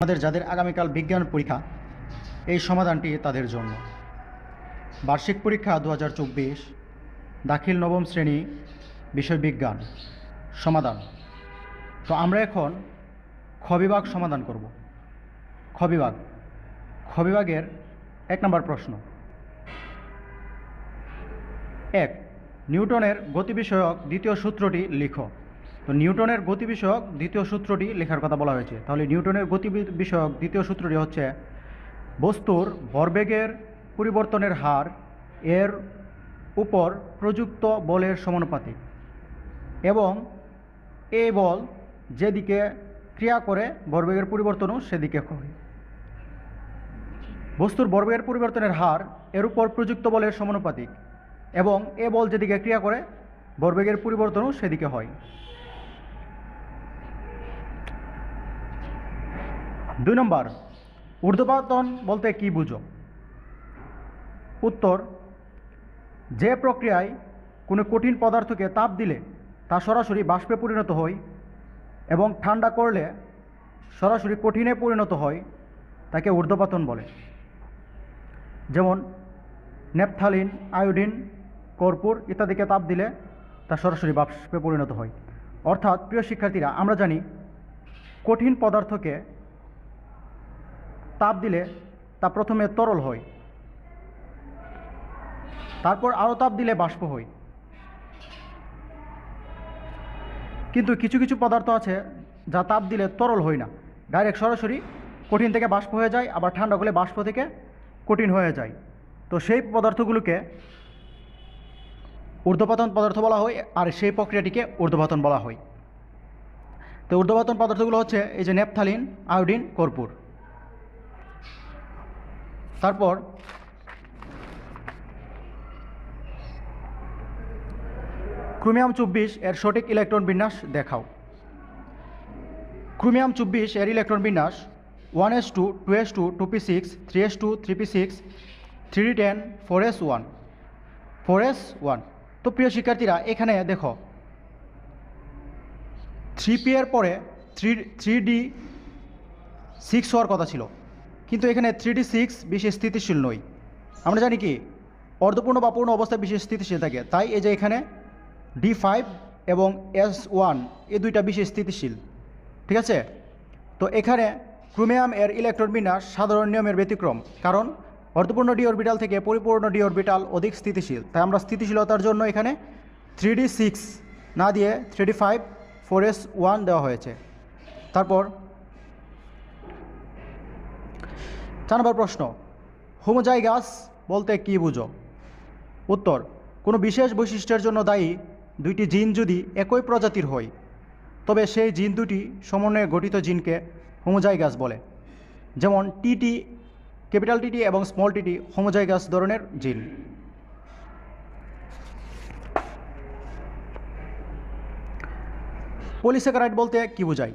আমাদের যাদের আগামীকাল বিজ্ঞান পরীক্ষা, এই সমাধানটি তাদের জন্য। বার্ষিক পরীক্ষা 2024, দাখিল নবম শ্রেণী, বিষয় বিজ্ঞান, সমাধান। তো আমরা এখন খ বিভাগ সমাধান করব। খ বিভাগের 1 নম্বর প্রশ্ন। 1, নিউটনের গতি বিষয়ক দ্বিতীয় সূত্রটি লিখো। তো নিউটনের গতি বিষয়ক দ্বিতীয় সূত্রটি লেখার কথা বলা হয়েছে। তাহলে নিউটনের গতি বিষয়ক দ্বিতীয় সূত্রটি হচ্ছে বস্তুর ভরবেগের পরিবর্তনের হার এর উপর প্রযুক্ত বলের সমানুপাতিক এবং এই বল যেদিকে ক্রিয়া করে ভরবেগের পরিবর্তনও সেদিকে হয়। বস্তুর ভরবেগের পরিবর্তনের হার এর উপর প্রযুক্ত বলের সমানুপাতিক এবং এ বল যেদিকে ক্রিয়া করে ভরবেগের পরিবর্তনও সেদিকে হয়। 2 নম্বর, ঊর্ধ্বপাতন বলতে কি বুঝো? উত্তর, যে প্রক্রিয়ায় কোনো কঠিন পদার্থকে তাপ দিলে তা সরাসরি বাষ্পে পরিণত হয় এবং ঠান্ডা করলে সরাসরি কঠিনে পরিণত হয় তাকে ঊর্ধ্বপাতন বলে। যেমন ন্যাপথালিন, আয়োডিন, কর্পূর ইত্যাদিকে তাপ দিলে তা সরাসরি বাষ্পে পরিণত হয়। অর্থাৎ প্রিয় শিক্ষার্থীরা, আমরা জানি কঠিন পদার্থকে তাপ দিলে তা প্রথমে তরল হয়, তারপর আরও তাপ দিলে বাষ্প হয়। কিন্তু কিছু কিছু পদার্থ আছে যা তাপ দিলে তরল হয় না, ডাইরেক্ট সরাসরি কঠিন থেকে বাষ্প হয়ে যায়, আবার ঠান্ডা করলে বাষ্প থেকে কঠিন হয়ে যায়। তো সেই পদার্থগুলোকে ঊর্ধ্বপাতন পদার্থ বলা হয়, আর সেই প্রক্রিয়াটিকে ঊর্ধ্বপাতন বলা হয়। তো ঊর্ধ্বপাতন পদার্থগুলো হচ্ছে এই যে ন্যাপথালিন, আয়োডিন, কর্পূর। তারপর ক্রোমিয়াম 24 এর সঠিক ইলেকট্রন বিন্যাস দেখাও। ক্রোমিয়াম 24 এর ইলেকট্রন বিন্যাস 1s2, 2s2, 2p6, 3s2, 3p6, 3d10, 4s1, 4s1। তো প্রিয় শিক্ষার্থীরা, এখানে দেখো 3p এর পরে 3d6 হওয়ার কথা ছিল, কিন্তু এখানে 3d6 বেশি স্থিতিশীল নয়। আমরা জানি কি অর্ধপূর্ণ বা পূর্ণ অবস্থায় বেশি স্থিতিশীল থাকে, তাই এই যে এখানে d5 এবং s1 এই দুইটা বেশি স্থিতিশীল, ঠিক আছে। তো এখানে ক্রোমিয়াম এর ইলেকট্রন বিন্যাস সাধারণ নিয়মের ব্যতিক্রম, কারণ অর্ধপূর্ণ ডি অরবিটাল থেকে পরিপূর্ণ ডি অরবিটাল অধিক স্থিতিশীল, তাই আমরা স্থিতিশীলতার জন্য এখানে 3d6 না দিয়ে 3d5, 4s1 দেওয়া হয়েছে। তারপর 4 নম্বর প্রশ্ন, হোমোজাইগাস বলতে কি বুঝো? উত্তর, কোনো বিশেষ বৈশিষ্ট্যের জন্য দায়ী দুইটি জিন যদি একই প্রজাতির হয় তবে সেই জিন দুটি সমন্বয়ে গঠিত জিনকে হোমোজাইগাস বলে। যেমন টিটি, ক্যাপিটাল টিটি এবং স্মল টিটি হোমোজাইগাস ধরনের জিন। পলিস্যাকারাইড বলতে কি বোঝায়?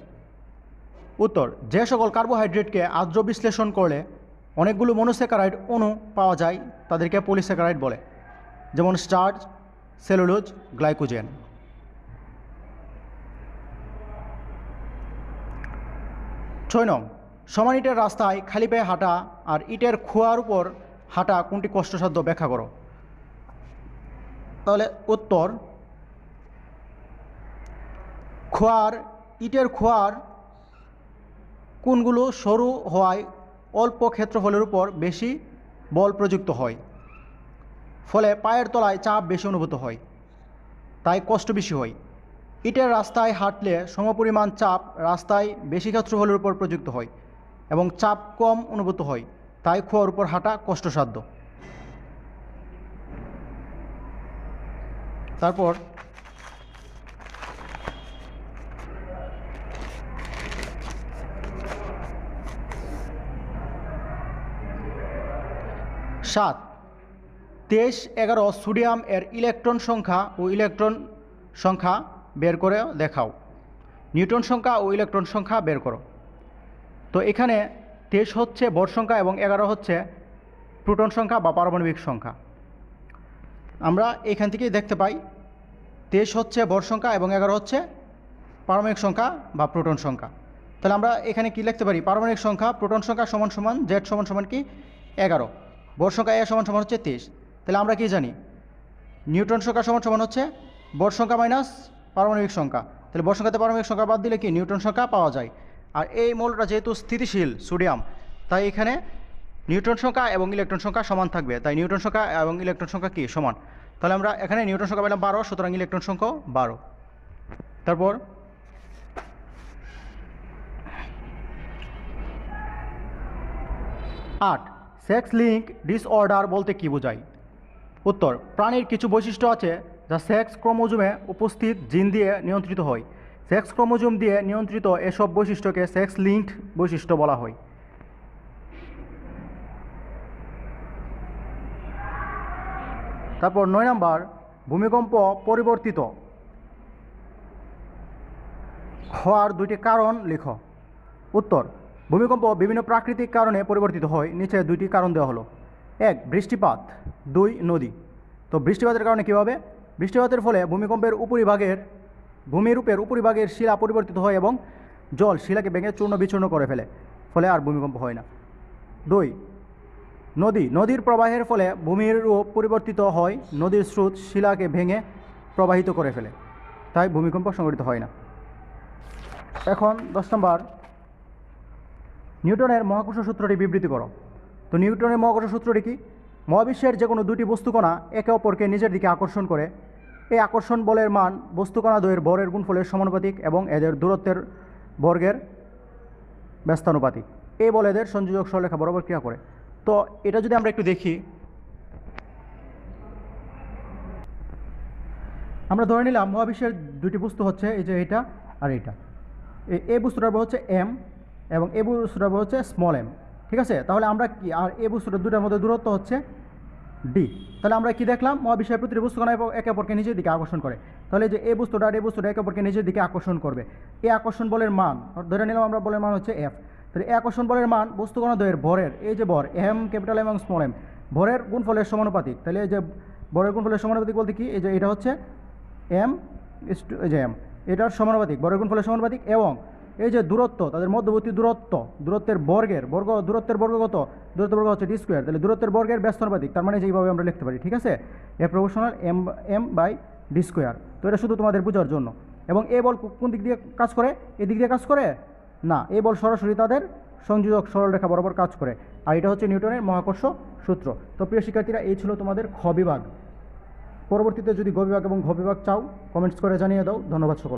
উত্তর, যে সকল কার্বোহাইড্রেটকে আর্দ্র বিশ্লেষণ করলে অনেকগুলো মনোস্যাকারাইড অণু পাওয়া যায় তাদেরকে পলিস্যাকারাইড বলে। যেমন স্টার্চ, সেলুলোজ, গ্লাইকোজেন। ছয় নং, সমান ইটের রাস্তায় খালি পায়ে হাঁটা আর ইটের খোয়ার উপর হাঁটা কোনটি কষ্টসাধ্য ব্যাখ্যা করো। তাহলে উত্তর, ইটের খোয়ার কোনগুলো সরু হওয়ায় অল্প ক্ষেত্রফলের উপর বেশি বল প্রযুক্ত হয়, ফলে পায়ের তলায় চাপ বেশি অনুভূত হয়, তাই কষ্ট বেশি হয়। ইটের রাস্তায় হাঁটলে সমপরিমাণ চাপ রাস্তায় বেশি ক্ষেত্রফলের উপর প্রযুক্ত হয় এবং চাপ কম অনুভূত হয়, তাই খোয়ার উপর হাঁটা কষ্টসাধ্য। তারপর 7, 23, 11 সোডিয়াম এর ইলেকট্রন সংখ্যা ও ইলেকট্রন সংখ্যা বের করে দেখাও। নিউটন সংখ্যা ও ইলেকট্রন সংখ্যা বের করো। তো এখানে 23 হচ্ছে ভর সংখ্যা এবং 11 হচ্ছে প্রোটন সংখ্যা বা পারমাণবিক সংখ্যা। আমরা এখান থেকেই দেখতে পাই 23 হচ্ছে ভর সংখ্যা এবং 11 হচ্ছে পারমাণবিক সংখ্যা বা প্রোটন সংখ্যা। তাহলে আমরা এখানে কি লিখতে পারি, পারমাণবিক সংখ্যা প্রোটন সংখ্যা সমান সমান জেড সমান সমান কি 11, ভর সংখ্যা এ সমান সমান হচ্ছে 23। তাহলে আমরা কি জানি, নিউটন সংখ্যা সমান সমান হচ্ছে ভর সংখ্যা মাইনাস পারমাণবিক সংখ্যা। তাহলে ভর সংখ্যাতে পারমাণবিক সংখ্যা বাদ দিলে কি নিউটন সংখ্যা পাওয়া যায়। আর এই মৌলটা যেহেতু স্থিতিশীল সোডিয়াম, তাই এখানে নিউটন সংখ্যা এবং ইলেকট্রন সংখ্যা সমান থাকবে, তাই নিউটন সংখ্যা এবং ইলেকট্রন সংখ্যা কি সমান। তাহলে আমরা এখানে নিউটন সংখ্যা পেলাম 12, সুতরাং ইলেকট্রন সংখ্যাও 12। তারপর 8, সেক্স লিঙ্ক ডিসঅর্ডার বলতে কি বোঝায়? উত্তর, প্রাণীর কিছু বৈশিষ্ট্য আছে যা সেক্স ক্রোমোজোমে উপস্থিত জিন দিয়ে নিয়ন্ত্রিত হয়। সেক্স ক্রোমোজোম দিয়ে নিয়ন্ত্রিত এসব বৈশিষ্ট্যকে সেক্স লিঙ্কড বৈশিষ্ট্য বলা হয়। তারপর 9 নম্বর, ভূমিকম্প পরিবর্তিত হওয়ার দুইটি কারণ লিখো। উত্তর, ভূমিকম্প বিভিন্ন প্রাকৃতিক কারণে পরিবর্তিত হয়। নিচে দুইটি কারণ দেওয়া হলো। 1, বৃষ্টিপাত, 2, নদী। তো বৃষ্টিপাতের কারণে কী হবে? বৃষ্টিপাতের ফলে ভূমিরূপের উপরিভাগের শিলা পরিবর্তিত হয় এবং জল শিলাকে ভেঙে চূর্ণ বিচূর্ণ করে ফেলে, ফলে আর ভূমিকম্প হয় না। 2, নদীর প্রবাহের ফলে ভূমির রূপ পরিবর্তিত হয়, নদীর স্রোত শিলাকে ভেঙে প্রবাহিত করে ফেলে, তাই ভূমিকম্প সংঘটিত হয় না। এখন 10 নম্বর, নিউটনের মহাকর্ষ সূত্রটি বিবৃতি করো। তো নিউটনের মহাকর্ষ সূত্রটি কি? মহাবিশ্বের যে কোনো দুটি বস্তুকণা একে অপরকে নিজের দিকে আকর্ষণ করে। এই আকর্ষণ বলের মান বস্তুকণা দ্বয়ের ভরের গুণফলের সমানুপাতিক এবং এদের দূরত্বের বর্গের ব্যস্তানুপাতিক। এই বল এদের সংযোজক সরলরেখা বরাবর ক্রিয়া করে। তো এটা যদি আমরা একটু দেখি, আমরা ধরে নিলাম মহাবিশ্বের দুটি বস্তু হচ্ছে এই যে এটা আর এটা। এই বস্তুটার বল হচ্ছে এম এবং এই বস্তুটার বল হচ্ছে স্মল এম। ঠিক আছে, তাহলে আমরা কি, আর এই বস্তুটার দুটার মধ্যে দূরত্ব হচ্ছে ডি। তাহলে আমরা কি দেখলাম, মহাবিশ্বের প্রতিটি বস্তুকণা একে অপরকে নিজের দিকে আকর্ষণ করে। তাহলে যে এই বস্তুটা আর এই বস্তুটা একে অপরকে নিজের দিকে আকর্ষণ করবে। এই আকর্ষণ বলের মান ধরে নিলাম আমরা, বলের মান হচ্ছে এফ। তাহলে এই আকর্ষণ বলের মান বস্তুকণা দ্বয়ের ভরের, এই যে ভর এম ক্যাপিটাল এম এবং স্মল এম, ভরের গুণফলের সমানুপাতিক। তাহলে এই যে ভরের গুণফলের সমানুপাতিক বলতে কি, এই যে এটা হচ্ছে এম এই যে এম, এটার সমানুপাতিক, ভরের গুণফলের সমানুপাতিক। এবং এই যে দূরত্ব, তাদের মধ্যবর্তী দূরত্বের বর্গের দূরত্বের বর্গ কত? দূরত্বের বর্গ হচ্ছে ডি স্কোয়ার। তাহলে দূরত্বের বর্গের ব্যস্তানুপাতিক, তার মানে যেইভাবে আমরা লিখতে পারি। ঠিক আছে, a proportional m by d square. তো এটা শুধু তোমাদের বোঝার জন্য। এবং এই বল কোন দিক দিয়ে কাজ করে? এদিক দিয়ে কাজ করে না, এই বল সরাসরি তাদের সংযোজক সরলরেখা বরাবর কাজ করে। আর এটা হচ্ছে নিউটনের মহাকর্ষ সূত্র। তো প্রিয় শিক্ষার্থীরা, এই ছিল তোমাদের খ বিভাগ। পরবর্তীতে যদি গ বিভাগ এবং ঘ বিভাগ চাও, কমেন্টস করে জানিয়ে দাও। ধন্যবাদ সকল।